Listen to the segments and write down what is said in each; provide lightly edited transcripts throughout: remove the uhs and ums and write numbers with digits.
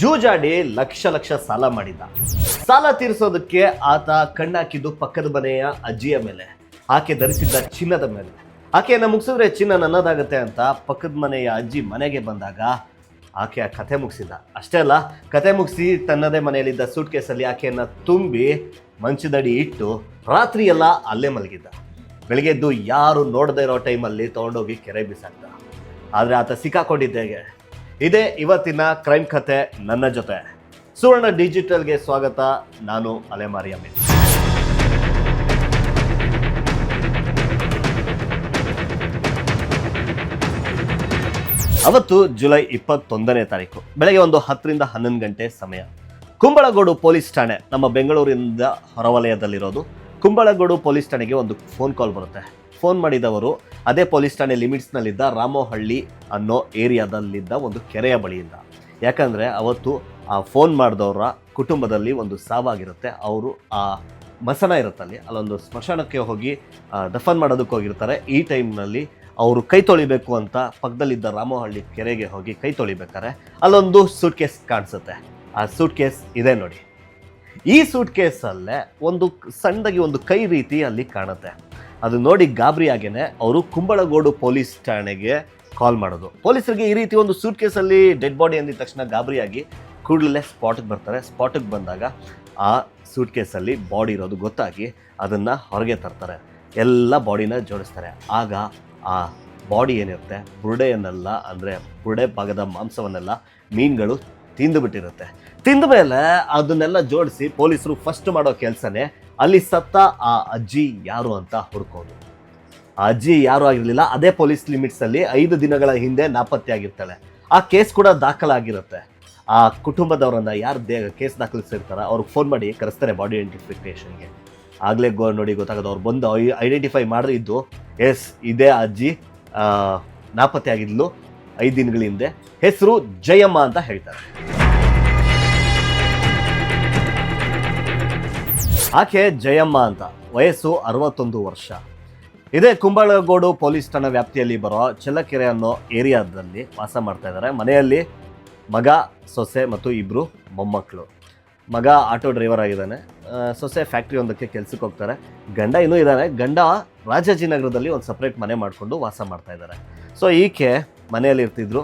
ಜೂಜಾಡಿ ಲಕ್ಷ ಲಕ್ಷ ಸಾಲ ಮಾಡಿದ್ದ. ಸಾಲ ತೀರಿಸೋದಕ್ಕೆ ಆತ ಕಣ್ಣಾಕಿದ್ದು ಪಕ್ಕದ ಮನೆಯ ಅಜ್ಜಿಯ ಮೇಲೆ, ಆಕೆ ಧರಿಸಿದ್ದ ಚಿನ್ನದ ಮೇಲೆ. ಆಕೆಯನ್ನು ಮುಗಿಸಿದ್ರೆ ಚಿನ್ನ ನನ್ನದಾಗತ್ತೆ ಅಂತ ಪಕ್ಕದ ಮನೆಯ ಅಜ್ಜಿ ಮನೆಗೆ ಬಂದಾಗ ಆಕೆ ಆ ಕತೆ ಮುಗಿಸಿದ. ಅಷ್ಟೇ ಅಲ್ಲ, ಕತೆ ಮುಗಿಸಿ ತನ್ನದೇ ಮನೆಯಲ್ಲಿದ್ದ ಸೂಟ್ ಕೇಸಲ್ಲಿ ಆಕೆಯನ್ನು ತುಂಬಿ ಮಂಚದಡಿ ಇಟ್ಟು ರಾತ್ರಿ ಎಲ್ಲ ಅಲ್ಲೇ ಮಲಗಿದ್ದ. ಬೆಳಗ್ಗೆದ್ದು ಯಾರು ನೋಡದೇ ಇರೋ ಟೈಮಲ್ಲಿ ತೊಗೊಂಡೋಗಿ ಕೆರೆ ಬಿಸಾಕ್ತ. ಆದರೆ ಆತ ಸಿಕ್ಕಾಕೊಂಡಿದ್ದೇಗೆ. ಇದೇ ಇವತ್ತಿನ ಕ್ರೈಮ್ ಕಥೆ ನನ್ನ ಜೊತೆ. ಸುವರ್ಣ ಡಿಜಿಟಲ್ಗೆ ಸ್ವಾಗತ. ನಾನು ಅಲೆಮಾರಿ ಅಮಿತ್. ಅವತ್ತು ಜುಲೈ 21ನೇ ತಾರೀಕು ಬೆಳಗ್ಗೆ ಒಂದು 10ರಿಂದ 11 ಗಂಟೆ ಸಮಯ. ಕುಂಬಳಗೋಡು ಪೊಲೀಸ್ ಠಾಣೆ, ನಮ್ಮ ಬೆಂಗಳೂರಿನಿಂದ ಹೊರವಲಯದಲ್ಲಿರೋದು. ಕುಂಬಳಗೋಡು ಪೊಲೀಸ್ ಠಾಣೆಗೆ ಒಂದು ಫೋನ್ ಕಾಲ್ ಬರುತ್ತೆ. ಫೋನ್ ಮಾಡಿದವರು ಅದೇ ಪೊಲೀಸ್ ಠಾಣೆ ಲಿಮಿಟ್ಸ್ನಲ್ಲಿದ್ದ ರಾಮೋಹಳ್ಳಿ ಅನ್ನೋ ಏರಿಯಾದಲ್ಲಿದ್ದ ಒಂದು ಕೆರೆಯ ಬಳಿಯಿಂದ. ಯಾಕಂದರೆ ಅವತ್ತು ಆ ಫೋನ್ ಮಾಡಿದವರ ಕುಟುಂಬದಲ್ಲಿ ಒಂದು ಸಾವಾಗಿರುತ್ತೆ. ಅವರು ಆ ಮಸಣ ಇರುತ್ತಲ್ಲಿ, ಅಲ್ಲೊಂದು ಸ್ಮಶಾನಕ್ಕೆ ಹೋಗಿ ದಫನ್ ಮಾಡೋದಕ್ಕೆ ಹೋಗಿರ್ತಾರೆ. ಈ ಟೈಮ್ನಲ್ಲಿ ಅವರು ಕೈ ತೊಳಿಬೇಕು ಅಂತ ಪಕ್ಕದಲ್ಲಿದ್ದ ರಾಮೋಹಳ್ಳಿ ಕೆರೆಗೆ ಹೋಗಿ ಕೈ ತೊಳಿಬೇಕಾರೆ ಅಲ್ಲೊಂದು ಸೂಟ್ ಕೇಸ್ ಕಾಣಿಸುತ್ತೆ. ಆ ಸೂಟ್ ಕೇಸ್ ಇದೆ ನೋಡಿ. ಈ ಸೂಟ್ ಕೇಸಲ್ಲೇ ಒಂದು ಸಣ್ಣದಾಗಿ ಒಂದು ಕೈ ರೀತಿ ಅಲ್ಲಿ ಕಾಣುತ್ತೆ. ಅದು ನೋಡಿ ಗಾಬರಿ ಆಗೇನೆ ಅವರು ಕುಂಬಳಗೋಡು ಪೊಲೀಸ್ ಠಾಣೆಗೆ ಕಾಲ್ ಮಾಡೋದು. ಪೊಲೀಸರಿಗೆ ಈ ರೀತಿ ಒಂದು ಸೂಟ್ ಕೇಸಲ್ಲಿ ಡೆಡ್ ಬಾಡಿ ಅಂದಿದ ತಕ್ಷಣ ಗಾಬರಿಯಾಗಿ ಕೂಡಲೇ ಸ್ಪಾಟಿಗೆ ಬರ್ತಾರೆ. ಸ್ಪಾಟಿಗೆ ಬಂದಾಗ ಆ ಸೂಟ್ ಕೇಸಲ್ಲಿ ಬಾಡಿ ಇರೋದು ಗೊತ್ತಾಗಿ ಅದನ್ನು ಹೊರಗೆ ತರ್ತಾರೆ. ಎಲ್ಲ ಬಾಡಿನ ಜೋಡಿಸ್ತಾರೆ. ಆಗ ಆ ಬಾಡಿ ಏನಿರುತ್ತೆ, ಬುರುಡೆಯನ್ನೆಲ್ಲ ಅಂದರೆ ಬುರುಡೆ ಭಾಗದ ಮಾಂಸವನ್ನೆಲ್ಲ ಮೀನುಗಳು ತಿಂದುಬಿಟ್ಟಿರುತ್ತೆ. ತಿಂದ ಮೇಲೆ ಅದನ್ನೆಲ್ಲ ಜೋಡಿಸಿ ಪೊಲೀಸರು ಫಸ್ಟ್ ಮಾಡೋ ಕೆಲಸನೇ ಅಲ್ಲಿ ಸತ್ತ ಆ ಅಜ್ಜಿ ಯಾರು ಅಂತ ಹುಡ್ಕೋದು. ಆ ಅಜ್ಜಿ ಯಾರು ಆಗಿರಲಿಲ್ಲ, ಅದೇ ಪೊಲೀಸ್ ಲಿಮಿಟ್ಸಲ್ಲಿ 5 ದಿನಗಳ ಹಿಂದೆ ನಾಪತ್ತೆ ಆಗಿರ್ತಾಳೆ. ಆ ಕೇಸ್ ಕೂಡ ದಾಖಲಾಗಿರುತ್ತೆ. ಆ ಕುಟುಂಬದವರನ್ನ ಯಾರು ಕೇಸ್ ದಾಖಲಿಸಿರ್ತಾರ ಅವ್ರಿಗೆ ಫೋನ್ ಮಾಡಿ ಕರೆಸ್ತಾರೆ ಬಾಡಿ ಐಡೆಂಟಿಫಿಕೇಷನ್ಗೆ. ಆಗಲೇ ನೋಡಿ ಗೊತ್ತಾಗೋದು. ಅವ್ರು ಬಂದು ಐಡೆಂಟಿಫೈ ಮಾಡಿದ್ದು ಎಸ್ ಇದೇ ಅಜ್ಜಿ ನಾಪತ್ತೆ ಆಗಿದ್ಲು 5 ದಿನಗಳ ಹಿಂದೆ. ಹೆಸರು ಜಯಮ್ಮ ಅಂತ ಹೇಳ್ತಾರೆ. ಆಕೆ ಜಯಮ್ಮ ಅಂತ, ವಯಸ್ಸು 61 ವರ್ಷ. ಇದೇ ಕುಂಬಳಗೋಡು ಪೊಲೀಸ್ ಠಾಣಾ ವ್ಯಾಪ್ತಿಯಲ್ಲಿ ಬರೋ ಚೆಲ್ಲಕೆರೆ ಅನ್ನೋ ಏರಿಯಾದಲ್ಲಿ ವಾಸ ಮಾಡ್ತಾ ಇದ್ದಾರೆ. ಮನೆಯಲ್ಲಿ ಮಗ, ಸೊಸೆ ಮತ್ತು 2 ಮೊಮ್ಮಕ್ಕಳು. ಮಗ ಆಟೋ ಡ್ರೈವರ್ ಆಗಿದ್ದಾನೆ, ಸೊಸೆ ಫ್ಯಾಕ್ಟ್ರಿ ಒಂದಕ್ಕೆ ಕೆಲ್ಸಕ್ಕೆ ಹೋಗ್ತಾರೆ. ಗಂಡ ಇನ್ನೂ ಇದ್ದಾನೆ. ಗಂಡ ರಾಜಾಜಿನಗರದಲ್ಲಿ ಒಂದು ಸಪ್ರೇಟ್ ಮನೆ ಮಾಡಿಕೊಂಡು ವಾಸ ಮಾಡ್ತಾ ಇದ್ದಾರೆ. ಸೊ ಈಕೆ ಮನೆಯಲ್ಲಿ ಇರ್ತಿದ್ರು.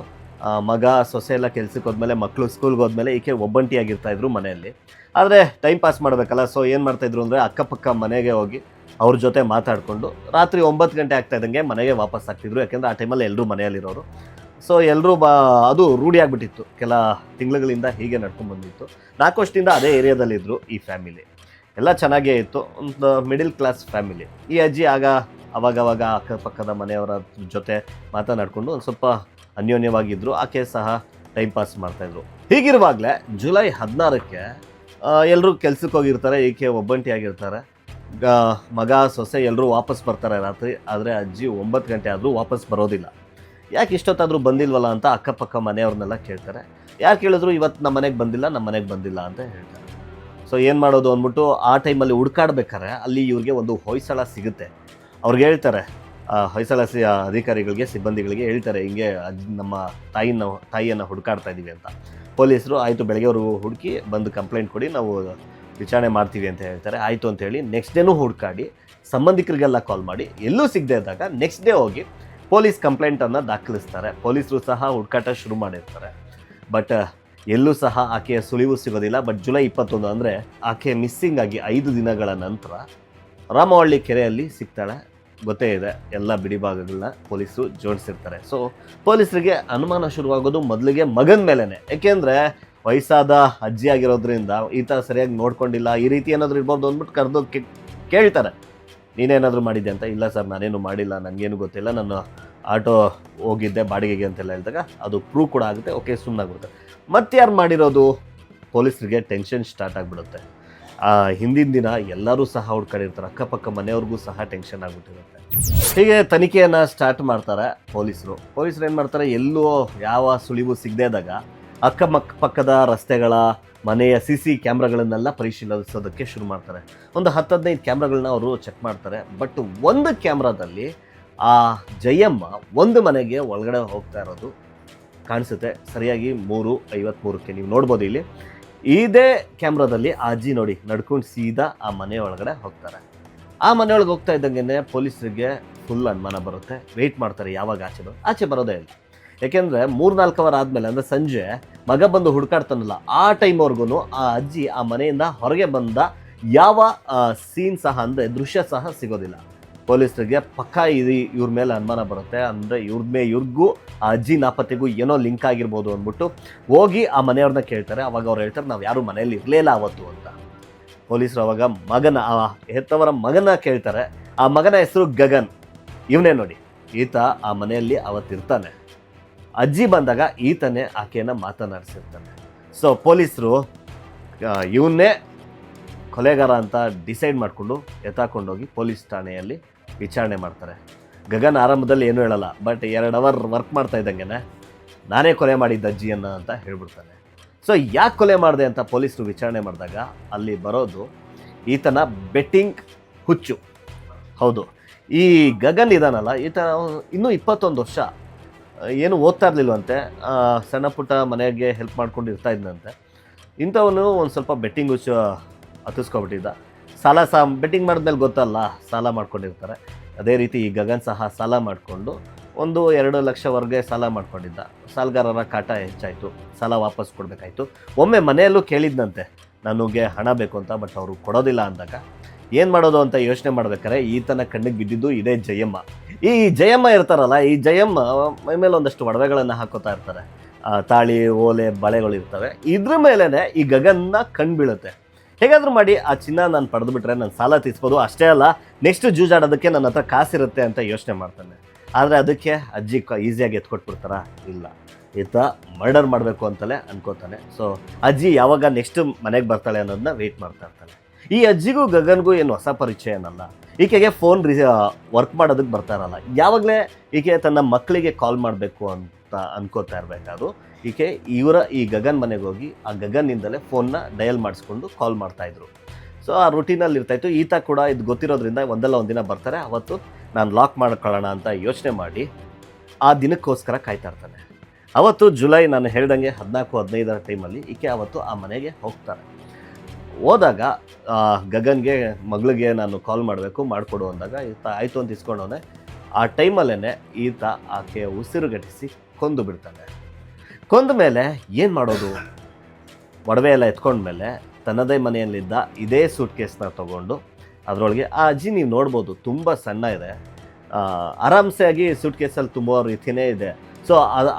ಮಗ ಸೊಸೆ ಎಲ್ಲ ಕೆಲ್ಸಕ್ಕೆ ಹೋದ್ಮೇಲೆ, ಮಕ್ಕಳು ಸ್ಕೂಲ್ಗೆ ಹೋದ್ಮೇಲೆ ಈಕೆ ಒಬ್ಬಂಟಿಯಾಗಿರ್ತಾಯಿದ್ರು ಮನೆಯಲ್ಲಿ. ಆದರೆ ಟೈಮ್ ಪಾಸ್ ಮಾಡಬೇಕಲ್ಲ, ಸೊ ಏನು ಮಾಡ್ತಾಯಿದ್ರು ಅಂದರೆ ಅಕ್ಕಪಕ್ಕ ಮನೆಗೆ ಹೋಗಿ ಅವ್ರ ಜೊತೆ ಮಾತಾಡಿಕೊಂಡು ರಾತ್ರಿ 9 ಗಂಟೆ ಆಗ್ತಾ ಇದ್ದಂಗೆ ಮನೆಗೆ ವಾಪಸ್ ಆಗ್ತಿದ್ರು. ಯಾಕೆಂದರೆ ಆ ಟೈಮಲ್ಲಿ ಎಲ್ಲರೂ ಮನೆಯಲ್ಲಿರೋರು. ಸೊ ಎಲ್ಲರೂ ಅದು ರೂಢಿ ಆಗಿಬಿಟ್ಟಿತ್ತು. ಕೆಲ ತಿಂಗಳುಗಳಿಂದ ಹೀಗೆ ನಡ್ಕೊಂಡು ಬಂದಿತ್ತು. 4 ವರ್ಷದಿಂದ ಅದೇ ಏರಿಯಾದಲ್ಲಿದ್ದರು ಈ ಫ್ಯಾಮಿಲಿ. ಎಲ್ಲ ಚೆನ್ನಾಗೇ ಇತ್ತು. ಒಂದು ಮಿಡಿಲ್ ಕ್ಲಾಸ್ ಫ್ಯಾಮಿಲಿ. ಈ ಅಜ್ಜಿ ಅವಾಗವಾಗ ಅಕ್ಕಪಕ್ಕದ ಮನೆಯವರ ಜೊತೆ ಮಾತನಾಡಿಕೊಂಡು ಒಂದು ಸ್ವಲ್ಪ ಅನ್ಯೋನ್ಯವಾಗಿದ್ದರು. ಆಕೆ ಸಹ ಟೈಮ್ ಪಾಸ್ ಮಾಡ್ತಾಯಿದ್ರು. ಹೀಗಿರುವಾಗಲೇ ಜುಲೈ 16ಕ್ಕೆ ಎಲ್ಲರೂ ಕೆಲ್ಸಕ್ಕೆ ಹೋಗಿರ್ತಾರೆ. ಈಕೆ ಒಬ್ಬಂಟಿಯಾಗಿರ್ತಾರೆ. ಮಗ ಸೊಸೆ ಎಲ್ಲರೂ ವಾಪಸ್ ಬರ್ತಾರೆ ರಾತ್ರಿ. ಆದರೆ ಅಜ್ಜಿ 9 ಗಂಟೆ ಆದರೂ ವಾಪಸ್ ಬರೋದಿಲ್ಲ. ಯಾಕೆ ಇಷ್ಟೊತ್ತಾದರೂ ಬಂದಿಲ್ವಲ್ಲ ಅಂತ ಅಕ್ಕಪಕ್ಕ ಮನೆಯವ್ರನ್ನೆಲ್ಲ ಕೇಳ್ತಾರೆ. ಯಾರು ಕೇಳಿದ್ರು ಇವತ್ತು ನಮ್ಮ ಮನೆಗೆ ಬಂದಿಲ್ಲ ಅಂತ ಹೇಳ್ತಾರೆ. ಸೊ ಏನು ಮಾಡೋದು ಅಂದ್ಬಿಟ್ಟು ಆ ಟೈಮಲ್ಲಿ ಹುಡ್ಕಾಡ್ಬೇಕಾರೆ ಅಲ್ಲಿ ಇವ್ರಿಗೆ ಒಂದು ಹೊಯ್ಸಳ ಸಿಗುತ್ತೆ. ಅವ್ರಿಗೆ ಹೇಳ್ತಾರೆ, ಹೊಯ್ಸಳ ಅಧಿಕಾರಿಗಳಿಗೆ, ಸಿಬ್ಬಂದಿಗಳಿಗೆ ಹೇಳ್ತಾರೆ, ಹಿಂಗೆ ನಮ್ಮ ತಾಯಿಯನ್ನು ಹುಡುಕಾಡ್ತಾ ಇದ್ದೀವಿ ಅಂತ. ಪೊಲೀಸರು ಆಯಿತು ಬೆಳಗ್ಗೆವ್ರಿಗೂ ಹುಡುಕಿ ಬಂದು ಕಂಪ್ಲೇಂಟ್ ಕೊಡಿ, ನಾವು ವಿಚಾರಣೆ ಮಾಡ್ತೀವಿ ಅಂತ ಹೇಳ್ತಾರೆ. ಆಯಿತು ಅಂತೇಳಿ ನೆಕ್ಸ್ಟ್ ಡೇನೂ ಹುಡುಕಾಡಿ ಸಂಬಂಧಿಕರಿಗೆಲ್ಲ ಕಾಲ್ ಮಾಡಿ ಎಲ್ಲೂ ಸಿಗದೆ ಇದ್ದಾಗ ನೆಕ್ಸ್ಟ್ ಡೇ ಹೋಗಿ ಪೊಲೀಸ್ ಕಂಪ್ಲೇಂಟನ್ನು ದಾಖಲಿಸ್ತಾರೆ. ಪೊಲೀಸರು ಸಹ ಹುಡುಕಾಟ ಶುರು ಮಾಡಿರ್ತಾರೆ. ಬಟ್ ಎಲ್ಲೂ ಸಹ ಆಕೆಯ ಸುಳಿವು ಸಿಗೋದಿಲ್ಲ. ಬಟ್ ಜುಲೈ 21 ಅಂದರೆ ಆಕೆ ಮಿಸ್ಸಿಂಗ್ ಆಗಿ 5 ದಿನಗಳ ನಂತರ ರಾಮವಳ್ಳಿ ಕೆರೆಯಲ್ಲಿ ಸಿಗ್ತಾಳೆ. ಗೊತ್ತೇ ಇದೆ, ಎಲ್ಲ ಬಿಡಿಭಾಗಗಳನ್ನ ಪೊಲೀಸರು ಜೋಡಿಸಿರ್ತಾರೆ. ಸೊ ಪೊಲೀಸರಿಗೆ ಅನುಮಾನ ಶುರುವಾಗೋದು ಮೊದಲಿಗೆ ಮಗನ ಮೇಲೇ. ಏಕೆಂದರೆ ವಯಸ್ಸಾದ ಅಜ್ಜಿ ಆಗಿರೋದ್ರಿಂದ ಈತ ಸರಿಯಾಗಿ ನೋಡ್ಕೊಂಡಿಲ್ಲ, ಈ ರೀತಿ ಏನಾದರೂ ಇರ್ಬೋದು ಅಂದ್ಬಿಟ್ಟು ಕರೆದು ಕೇಳ್ತಾರೆ, ನೀನೇನಾದರೂ ಮಾಡಿದ್ದೆ ಅಂತ. ಇಲ್ಲ ಸರ್, ನಾನೇನು ಮಾಡಿಲ್ಲ, ನನಗೇನು ಗೊತ್ತಿಲ್ಲ, ನಾನು ಆಟೋ ಹೋಗಿದ್ದೆ ಬಾಡಿಗೆಗೆ ಅಂತೆಲ್ಲ ಹೇಳಿದಾಗ ಅದು ಪ್ರೂವ್ ಕೂಡ ಆಗುತ್ತೆ. ಓಕೆ, ಸುಮ್ಮನಾಗ್ಬಿಡುತ್ತೆ. ಮತ್ತೆ ಯಾರು ಮಾಡಿರೋದು? ಪೊಲೀಸರಿಗೆ ಟೆನ್ಷನ್ ಸ್ಟಾರ್ಟ್ ಆಗಿಬಿಡುತ್ತೆ. ಹಿಂದಿನ ದಿನ ಎಲ್ಲರೂ ಸಹ ಹುಡ್ಕೊಂಡಿರ್ತಾರೆ. ಅಕ್ಕಪಕ್ಕ ಮನೆಯವ್ರಿಗೂ ಸಹ ಟೆನ್ಷನ್ ಆಗಿಬಿಟ್ಟಿರುತ್ತೆ. ಹೀಗೆ ತನಿಖೆಯನ್ನು ಸ್ಟಾರ್ಟ್ ಮಾಡ್ತಾರೆ ಪೊಲೀಸರು ಏನು ಮಾಡ್ತಾರೆ, ಎಲ್ಲೂ ಯಾವ ಸುಳಿವು ಸಿಗದೇ ಇದ್ದಾಗ ಅಕ್ಕಪಕ್ಕದ ರಸ್ತೆಗಳ ಮನೆಯ CC ಕ್ಯಾಮ್ರಾಗಳನ್ನೆಲ್ಲ ಪರಿಶೀಲಿಸೋದಕ್ಕೆ ಶುರು ಮಾಡ್ತಾರೆ. ಒಂದು 10-15 ಕ್ಯಾಮ್ರಾಗಳನ್ನ ಅವರು ಚೆಕ್ ಮಾಡ್ತಾರೆ. ಬಟ್ ಒಂದು ಕ್ಯಾಮ್ರಾದಲ್ಲಿ ಆ ಜಯಮ್ಮ ಒಂದು ಮನೆಗೆ ಒಳಗಡೆ ಹೋಗ್ತಾ ಇರೋದು ಕಾಣಿಸುತ್ತೆ ಸರಿಯಾಗಿ 3:53ಕ್ಕೆ ನೀವು ನೋಡ್ಬೋದು ಇಲ್ಲಿ. ಇದೇ ಕ್ಯಾಮ್ರಾದಲ್ಲಿ ಆ ಅಜ್ಜಿ ನೋಡಿ ನಡ್ಕೊಂಡು ಸೀದಾ ಆ ಮನೆ ಒಳಗಡೆ ಹೋಗ್ತಾರೆ. ಆ ಮನೆಯೊಳಗೆ ಹೋಗ್ತಾ ಇದ್ದಂಗೆ ಪೊಲೀಸರಿಗೆ ಫುಲ್ ಅನುಮಾನ ಬರುತ್ತೆ. ವೆಯ್ಟ್ ಮಾಡ್ತಾರೆ ಯಾವಾಗ ಆಚೆ ಬರೋದೇ ಇಲ್ಲ. ಯಾಕೆಂದರೆ 3-4 ಅವರ್ ಆದಮೇಲೆ ಅಂದರೆ ಸಂಜೆ ಮಗ ಬಂದು ಹುಡುಕಾಡ್ತಾನಲ್ಲ ಆ ಟೈಮ್ವರೆಗೂ ಆ ಅಜ್ಜಿ ಆ ಮನೆಯಿಂದ ಹೊರಗೆ ಬಂದ ಯಾವ ಸೀನ್ ಸಹ ಅಂದರೆ ದೃಶ್ಯ ಸಹ ಸಿಗೋದಿಲ್ಲ. ಪೊಲೀಸರಿಗೆ ಪಕ್ಕಾ ಇವ್ರ ಮೇಲೆ ಅನುಮಾನ ಬರುತ್ತೆ. ಅಂದರೆ ಇವ್ರಿಗೂ ಆ ಅಜ್ಜಿ ನಾಪತ್ತೆಗೂ ಏನೋ ಲಿಂಕ್ ಆಗಿರ್ಬೋದು ಅಂದ್ಬಿಟ್ಟು ಹೋಗಿ ಆ ಮನೆಯವ್ರನ್ನ ಕೇಳ್ತಾರೆ. ಅವಾಗ ಅವ್ರು ಹೇಳ್ತಾರೆ ನಾವು ಯಾರೂ ಮನೆಯಲ್ಲಿ ಇರಲಿಲ್ಲ ಅವತ್ತು ಅಂತ. ಪೊಲೀಸರು ಅವಾಗ ಹೆತ್ತವರ ಮಗನ ಕೇಳ್ತಾರೆ. ಆ ಮಗನ ಹೆಸರು ಗಗನ್. ಇವನೇ ನೋಡಿ ಈತ ಆ ಮನೆಯಲ್ಲಿ ಅವತ್ತಿರ್ತಾನೆ. ಅಜ್ಜಿ ಬಂದಾಗ ಈತನೇ ಆಕೆಯನ್ನು ಮಾತನಾಡಿಸಿರ್ತಾನೆ. ಸೊ ಪೊಲೀಸರು ಇವನ್ನೇ ಕೊಲೆಗಾರ ಅಂತ ಡಿಸೈಡ್ ಮಾಡಿಕೊಂಡು ಎತ್ತಾಕೊಂಡೋಗಿ ಪೊಲೀಸ್ ಠಾಣೆಯಲ್ಲಿ ವಿಚಾರಣೆ ಮಾಡ್ತಾರೆ. ಗಗನ್ ಆರಂಭದಲ್ಲಿ ಏನೂ ಹೇಳಲ್ಲ, ಬಟ್ 2 ಅವರ್ ವರ್ಕ್ ಮಾಡ್ತಾ ಇದ್ದಂಗೆ ನಾನೇ ಕೊಲೆ ಮಾಡಿದ್ದ ಅಜ್ಜಿಯನ್ನು ಅಂತ ಹೇಳ್ಬಿಡ್ತಾನೆ. ಸೊ ಯಾಕೆ ಕೊಲೆ ಮಾಡಿದೆ ಅಂತ ಪೊಲೀಸರು ವಿಚಾರಣೆ ಮಾಡಿದಾಗ ಅಲ್ಲಿ ಬರೋದು ಈತನ ಬೆಟ್ಟಿಂಗ್ ಹುಚ್ಚು. ಹೌದು, ಈ ಗಗನ್ ಇದಾನಲ್ಲ ಈತ ಇನ್ನೂ 21 ವರ್ಷ, ಏನು ಓದ್ತಾ ಇರಲಿಲ್ವಂತೆ, ಸಣ್ಣ ಪುಟ್ಟ ಮನೆಗೆ ಹೆಲ್ಪ್ ಮಾಡ್ಕೊಂಡು ಇರ್ತಾ ಇದ್ದಂತೆ. ಇಂಥವನು ಒಂದು ಸ್ವಲ್ಪ ಬೆಟ್ಟಿಂಗ್ ಹುಚ್ಚು ಹತ್ತಿಸ್ಕೊಬಿಟ್ಟಿದ್ದ. ಬೆಟ್ಟಿಂಗ್ ಮಾಡಿದ್ಮೇಲೆ ಗೊತ್ತಲ್ಲ ಸಾಲ ಮಾಡ್ಕೊಂಡಿರ್ತಾರೆ. ಅದೇ ರೀತಿ ಈ ಗಗನ್ ಸಹ ಸಾಲ ಮಾಡಿಕೊಂಡು 1-2 ಲಕ್ಷವರೆಗೆ ಸಾಲ ಮಾಡ್ಕೊಂಡಿದ್ದ. ಸಾಲಗಾರರ ಕಾಟ ಹೆಚ್ಚಾಯಿತು, ಸಾಲ ವಾಪಸ್ ಕೊಡಬೇಕಾಯ್ತು. ಒಮ್ಮೆ ಮನೆಯಲ್ಲೂ ಕೇಳಿದ್ದಂತೆ ನನಗೆ ಹಣ ಬೇಕು ಅಂತ, ಬಟ್ ಅವರು ಕೊಡೋದಿಲ್ಲ ಅಂದಾಗ ಏನು ಮಾಡೋದು ಅಂತ ಯೋಚನೆ ಮಾಡ್ಬೇಕಾದ್ರೆ ಈತನ ಕಣ್ಣಿಗೆ ಬಿದ್ದಿದ್ದು ಇದೇ ಜಯಮ್ಮ. ಈ ಜಯಮ್ಮ ಇರ್ತಾರಲ್ಲ, ಈ ಜಯಮ್ಮ ಮೈ ಮೇಲೆ ಒಂದಷ್ಟು ಒಡವೆಗಳನ್ನು ಹಾಕೋತಾ ಇರ್ತಾರೆ. ತಾಳಿ, ಓಲೆ, ಬಳೆಗಳು ಇರ್ತವೆ. ಇದ್ರ ಮೇಲೇ ಈ ಗಗನ್ನ ಕಣ್ಣು ಬೀಳುತ್ತೆ. ಹೇಗಾದರೂ ಮಾಡಿ ಆ ಚಿನ್ನ ನಾನು ಪಡೆದುಬಿಟ್ರೆ ನಾನು ಸಾಲ ತೀರಿಸ್ಬೋದು, ಅಷ್ಟೇ ಅಲ್ಲ ನೆಕ್ಸ್ಟ್ ಜೂಜಾಡೋದಕ್ಕೆ ನನ್ನ ಹತ್ರ ಕಾಸಿರುತ್ತೆ ಅಂತ ಯೋಚನೆ ಮಾಡ್ತಾನೆ. ಆದರೆ ಅದಕ್ಕೆ ಅಜ್ಜಿ ಈಸಿಯಾಗಿ ಎತ್ಕೊಟ್ಬಿಡ್ತಾರ? ಇಲ್ಲ, ಈತ ಮರ್ಡರ್ ಮಾಡಬೇಕು ಅಂತಲೇ ಅನ್ಕೋತಾನೆ. ಸೊ ಅಜ್ಜಿ ಯಾವಾಗ ನೆಕ್ಸ್ಟ್ ಮನೆಗೆ ಬರ್ತಾಳೆ ಅನ್ನೋದನ್ನ ವೆಯ್ಟ್ ಮಾಡ್ತಾ ಇರ್ತಾನೆ. ಈ ಅಜ್ಜಿಗೂ ಗಗನ್ಗೂ ಏನು ಹೊಸ ಪರಿಚಯ ಏನಲ್ಲ. ಈಕೆಗೆ ಫೋನ್ ವರ್ಕ್ ಮಾಡೋದಕ್ಕೆ ಬರ್ತಾ ಇರಲ್ಲ. ಯಾವಾಗಲೇ ಈಕೆ ತನ್ನ ಮಕ್ಕಳಿಗೆ ಕಾಲ್ ಮಾಡಬೇಕು ಅಂತ ಅನ್ಕೋತಾ ಇರಬೇಕಾದ್ರು ಈಕೆ ಈ ಗಗನ್ ಮನೆಗೆ ಹೋಗಿ ಆ ಗಗನ್ನಿಂದಲೇ ಫೋನ್ನ ಡಯಲ್ ಮಾಡಿಸ್ಕೊಂಡು ಕಾಲ್ ಮಾಡ್ತಾಯಿದ್ರು. ಸೊ ಆ ರುಟೀನಲ್ಲಿ ಇರ್ತಾಯಿತ್ತು. ಈತ ಕೂಡ ಇದು ಗೊತ್ತಿರೋದ್ರಿಂದ ಒಂದಿನ ಬರ್ತಾರೆ. ಅವತ್ತು ನಾನು ಲಾಕ್ ಮಾಡ್ಕೊಳ್ಳೋಣ ಅಂತ ಯೋಚನೆ ಮಾಡಿ ಆ ದಿನಕ್ಕೋಸ್ಕರ ಕಾಯ್ತಾ ಇರ್ತಾನೆ. ಅವತ್ತು ಜುಲೈ ನಾನು ಹೇಳ್ದಂಗೆ 14-15 ಟೈಮಲ್ಲಿ ಈಕೆ ಅವತ್ತು ಆ ಮನೆಗೆ ಹೋಗ್ತಾರೆ. ಹೋದಾಗ ಗಗನ್ಗೆ ಮಗಳಿಗೆ ನಾನು ಕಾಲ್ ಮಾಡಬೇಕು ಮಾಡಿಕೊಡು ಅಂದಾಗ ಈತ ಆಯಿತು ಅಂತ ಇಸ್ಕೊಂಡವನೆ. ಆ ಟೈಮಲ್ಲೇ ಈತ ಆಕೆ ಉಸಿರುಗಟ್ಟಿಸಿ ಕೊಂದು ಬಿಡ್ತಾನೆ. ಕೊಂದ ಮೇಲೆ ಏನು ಮಾಡೋದು? ಒಡವೆ ಎಲ್ಲ ಎತ್ಕೊಂಡ್ಮೇಲೆ ತನ್ನದೇ ಮನೆಯಲ್ಲಿದ್ದ ಇದೇ ಸೂಟ್ ಕೇಸ್ನ ತೊಗೊಂಡು ಅದರೊಳಗೆ ಆ ಅಜ್ಜಿ ನೀವು ನೋಡ್ಬೋದು ತುಂಬ ಸಣ್ಣ ಇದೆ, ಆರಾಮ್ಸೆ ಆಗಿ ಸೂಟ್ ಕೇಸಲ್ಲಿ ತುಂಬೋ ರೀತಿಯೇ ಇದೆ. ಸೊ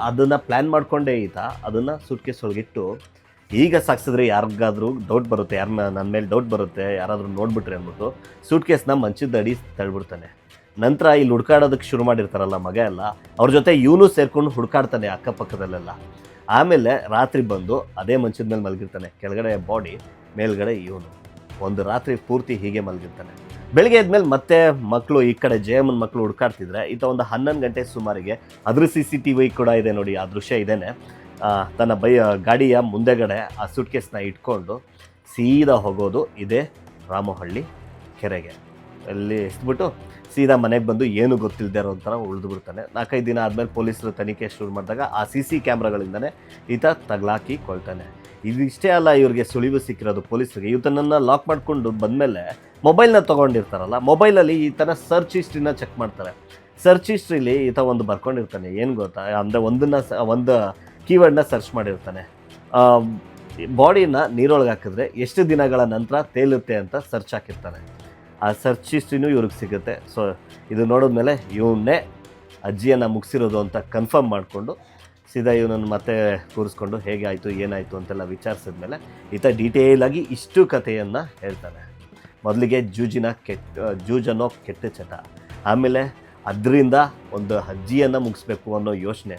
ಅದನ್ನು ಪ್ಲ್ಯಾನ್ ಮಾಡಿಕೊಂಡೇ ಈತ ಅದನ್ನು ಸೂಟ್ ಕೇಸ್ ಒಳಗಿಟ್ಟು ಈಗ ಸಾಕ್ಸಿದ್ರೆ ಯಾರಿಗಾದ್ರೂ ಡೌಟ್ ಬರುತ್ತೆ, ನನ್ನ ಮೇಲೆ ಡೌಟ್ ಬರುತ್ತೆ, ಯಾರಾದರೂ ನೋಡ್ಬಿಟ್ರೆ ಅಂದ್ಬಿಟ್ಟು ಸೂಟ್ ಕೇಸ್ನ ಮಂಚದ ಅಡಿ ತಳ್ಬಿಡ್ತಾನೆ. ನಂತರ ಇಲ್ಲಿ ಹುಡ್ಕಾಡೋದಕ್ಕೆ ಶುರು ಮಾಡಿರ್ತಾರಲ್ಲ ಮಗ ಎಲ್ಲ, ಅವ್ರ ಜೊತೆ ಇವನು ಸೇರ್ಕೊಂಡು ಹುಡ್ಕಾಡ್ತಾನೆ ಅಕ್ಕಪಕ್ಕದಲ್ಲೆಲ್ಲ. ಆಮೇಲೆ ರಾತ್ರಿ ಬಂದು ಅದೇ ಮಂಚದ ಮೇಲೆ ಮಲಗಿರ್ತಾನೆ. ಕೆಳಗಡೆ ಬಾಡಿ, ಮೇಲ್ಗಡೆ ಇವನು. ಒಂದು ರಾತ್ರಿ ಪೂರ್ತಿ ಹೀಗೆ ಮಲಗಿರ್ತಾನೆ. ಬೆಳಗ್ಗೆ ಆದ್ಮೇಲೆ ಮತ್ತೆ ಮಕ್ಕಳು ಈ ಕಡೆ ಜಯಮ್ಮನ ಮಕ್ಕಳು ಹುಡ್ಕಾಡ್ತಿದ್ರೆ ಈತ ಒಂದು 11 ಗಂಟೆ ಸುಮಾರಿಗೆ ಅದ್ರ CCTV ಕೂಡ ಇದೆ ನೋಡಿ, ಆ ದೃಶ್ಯ ಇದೇನೆ. ತನ್ನ ಗಾಡಿಯ ಮುಂದೆಗಡೆ ಆ ಸೂಟ್ ಕೇಸ್ನ ಇಟ್ಕೊಂಡು ಸೀದಾ ಹೋಗೋದು ಇದೇ ರಾಮಹಳ್ಳಿ ಕೆರೆಗೆ. ಅಲ್ಲಿ ಎಸ್ಬಿಟ್ಟು ಸೀದಾ ಮನೆಗೆ ಬಂದು ಏನು ಗೊತ್ತಿಲ್ಲದೆ ಇರೋ ಥರ ಉಳಿದು ಬಿಡ್ತಾನೆ. 4-5 ದಿನ ಆದಮೇಲೆ ಪೊಲೀಸರು ತನಿಖೆ ಶುರು ಮಾಡಿದಾಗ ಆ CC ಕ್ಯಾಮ್ರಾಗಳಿಂದನೇ ಈತ ತಗಲಾಕಿಕೊಳ್ತಾನೆ. ಇದಿಷ್ಟೇ ಅಲ್ಲ, ಇವ್ರಿಗೆ ಸುಳಿವು ಸಿಕ್ಕಿರೋದು ಪೊಲೀಸರಿಗೆ. ಈತನನ್ನು ಲಾಕ್ ಮಾಡಿಕೊಂಡು ಬಂದಮೇಲೆ ಮೊಬೈಲ್ನ ತೊಗೊಂಡಿರ್ತಾರಲ್ಲ, ಮೊಬೈಲಲ್ಲಿ ಈತನ ಸರ್ಚ್ ಹಿಸ್ಟ್ರಿನ ಚೆಕ್ ಮಾಡ್ತಾರೆ. ಸರ್ಚ್ ಹಿಸ್ಟ್ರಿಲಿ ಈತ ಒಂದು ಬರ್ಕೊಂಡಿರ್ತಾನೆ. ಏನು ಗೊತ್ತಾ, ಅಂದರೆ ಒಂದು ಕೀವರ್ಡ್ನ ಸರ್ಚ್ ಮಾಡಿರ್ತಾನೆ. ಬಾಡಿನ ನೀರೊಳಗೆ ಹಾಕಿದ್ರೆ ಎಷ್ಟು ದಿನಗಳ ನಂತರ ತೇಲುತ್ತೆ ಅಂತ ಸರ್ಚ್ ಹಾಕಿರ್ತಾನೆ. ಆ ಸರ್ಚ್ ಹಿಸ್ಟ್ರಿನೂ ಇವ್ರಿಗೆ ಸಿಗುತ್ತೆ. ಸೊ ಇದು ನೋಡಿದ್ಮೇಲೆ ಇವನ್ನೇ ಅಜ್ಜಿಯನ್ನು ಮುಗಿಸಿರೋದು ಅಂತ ಕನ್ಫರ್ಮ್ ಮಾಡಿಕೊಂಡು ಸೀದಾ ಇವನನ್ನು ಮತ್ತೆ ಕೂರಿಸ್ಕೊಂಡು ಹೇಗೆ ಆಯಿತು ಏನಾಯಿತು ಅಂತೆಲ್ಲ ವಿಚಾರಿಸಿದ್ಮೇಲೆ ಈತ ಡೀಟೇಲಾಗಿ ಇಷ್ಟು ಕಥೆಯನ್ನು ಹೇಳ್ತಾನೆ. ಮೊದಲಿಗೆ ಜೂಜನ್ನೋ ಕೆಟ್ಟ ಚಟ, ಆಮೇಲೆ ಅದರಿಂದ ಒಂದು ಅಜ್ಜಿಯನ್ನು ಮುಗಿಸ್ಬೇಕು ಅನ್ನೋ ಯೋಚನೆ.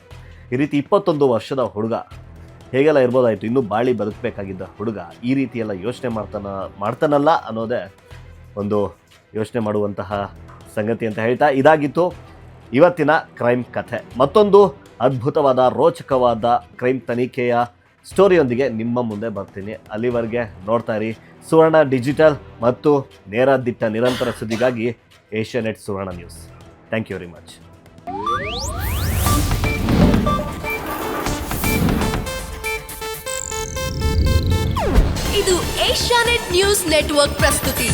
ಈ ರೀತಿ 21 ವರ್ಷದ ಹುಡುಗ ಹೇಗೆಲ್ಲ ಇರ್ಬೋದಾಯಿತು, ಇನ್ನೂ ಬಾಳಿ ಬದುಕಬೇಕಾಗಿದ್ದ ಹುಡುಗ ಈ ರೀತಿಯೆಲ್ಲ ಯೋಚನೆ ಮಾಡ್ತಾನಲ್ಲ ಅನ್ನೋದೇ ಒಂದು ಯೋಚನೆ ಮಾಡುವಂತಹ ಸಂಗತಿ ಅಂತ ಹೇಳ್ತಾ ಇದಾಗಿತ್ತು ಇವತ್ತಿನ ಕ್ರೈಮ್ ಕಥೆ. ಮತ್ತೊಂದು ಅದ್ಭುತವಾದ ರೋಚಕವಾದ ಕ್ರೈಮ್ ತನಿಖೆಯ ಸ್ಟೋರಿಯೊಂದಿಗೆ ನಿಮ್ಮ ಮುಂದೆ ಬರ್ತೀನಿ. ಅಲ್ಲಿವರೆಗೆ ನೋಡ್ತಾ ಇರಿ ಸುವರ್ಣ ಡಿಜಿಟಲ್ ಮತ್ತು ನೇರ ದಿಟ್ಟ ನಿರಂತರ ಸುದ್ದಿಗಾಗಿ Asianet Suvarna news. Thank you very much. ಇದು ಏಷ್ಯಾನೆಟ್ ನ್ಯೂಸ್ ನೆಟ್ವರ್ಕ್ ಪ್ರಸ್ತುತಿ.